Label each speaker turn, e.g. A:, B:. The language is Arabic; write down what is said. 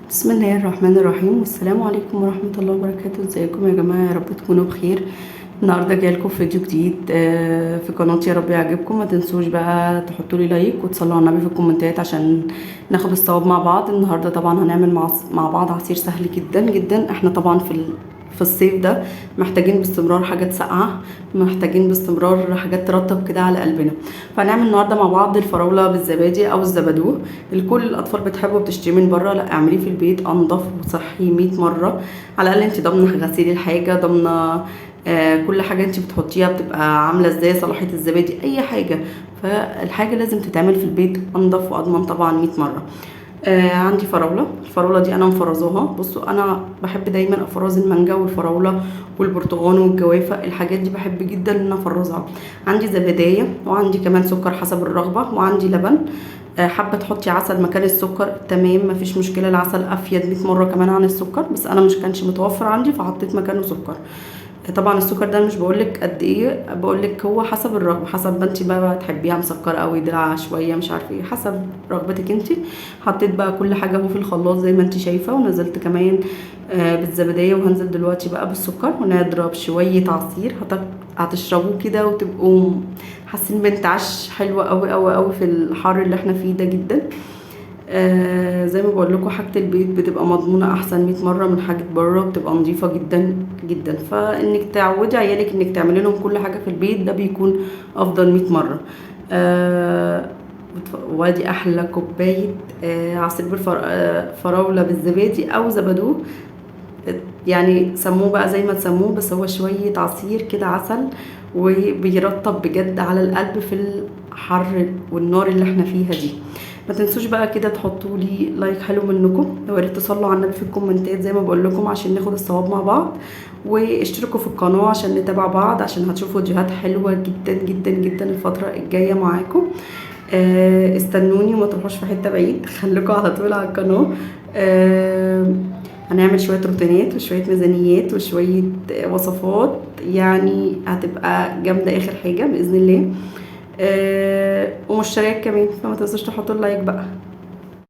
A: بسم الله الرحمن الرحيم، والسلام عليكم ورحمة الله وبركاته. ازيكم يا جماعة؟ يا رب تكونوا بخير. النهارده جايلكم فيديو جديد في قناتي، يا رب يعجبكم. ما تنسوش بقى تحطوا لي لايك وتصلوا على النبي في الكومنتات عشان ناخد الثواب مع بعض. النهارده طبعا هنعمل مع بعض عصير سهل جدا جدا. احنا طبعا في الصيف ده محتاجين باستمرار حاجات ساقعه، محتاجين باستمرار حاجات ترطب كده على قلبنا. فهنعمل النهارده مع بعض الفراوله بالزبادي او الزبادو. الكل الاطفال بتحبه وبتشتريه من بره، لا اعمليه في البيت انضف وصحي 100 مره. على الاقل انت ضامنه غسيل الحاجه، ضامنه كل حاجه انت بتحطيها بتبقى عامله ازاي، صلاحيه الزبادي، اي حاجه. فالحاجه لازم تتعمل في البيت انضف واضمن طبعا 100 مره. عندي فراولة. الفراولة دي أنا مفرزاها. بصوا أنا بحب دايما أفرز المانجا والفراولة والبرتقال والجوافة، الحاجات دي بحب جدا إن أنا أفرزها. عندي زبداية، وعندي كمان سكر حسب الرغبة، وعندي لبن. حابة تحطي عسل مكان السكر تمام، مفيش مشكلة. العسل أفيد 100 مرة كمان عن السكر، بس أنا مش كانش متوفر عندي فحطيت مكانه سكر. طبعا السكر ده مش بقولك قد ايه، بقولك هو حسب الرغبه، حسب ما انت بقى تحبيها مسكره قوي دلع شويه مش عارفه ايه، حسب رغبتك انت. حطيت بقى كل حاجه اهو في الخلاط زي ما انت شايفه، ونزلت كمان بالزبديه، وهنزل دلوقتي بقى بالسكر ونضرب شويه عصير. هتشربوه كده وتبقوا حاسين بانتعاش حلوه قوي قوي قوي في الحر اللي احنا فيه ده جدا. زي ما بقول لكم، حاجه البيت بتبقى مضمونه احسن 100 مره من حاجه بره، بتبقى نظيفه جدا جدا. فانك تعودي عيالك انك تعملي لهم كل حاجه في البيت ده بيكون افضل 100 مره. وادي احلى كوبايه عصير فراوله بالزبادي او زبادو. يعني سموه بقى زي ما تسموه، بس هو شويه عصير كده عسل، وبيرطب بجد على القلب في الحر والنار اللي احنا فيها دي. ما تنسوش بقى كده تحطوا لي لايك حلو منكم، ويا ريت تصلوا على النبي في الكومنتات زي ما بقول لكم عشان ناخد الثواب مع بعض. واشتركوا في القناه عشان نتابع بعض، عشان هتشوفوا فيديوهات حلوه جدا جدا جدا الفتره الجايه معاكم. استنوني وما تروحوش في حته بعيد، خليكم على طول على القناه. هنعمل شويه روتينات وشويه ميزانيات وشويه وصفات، يعني هتبقى جامده اخر حاجه باذن الله. ومشتريات كمان، فما تنسوش تحطوا اللايك بقى.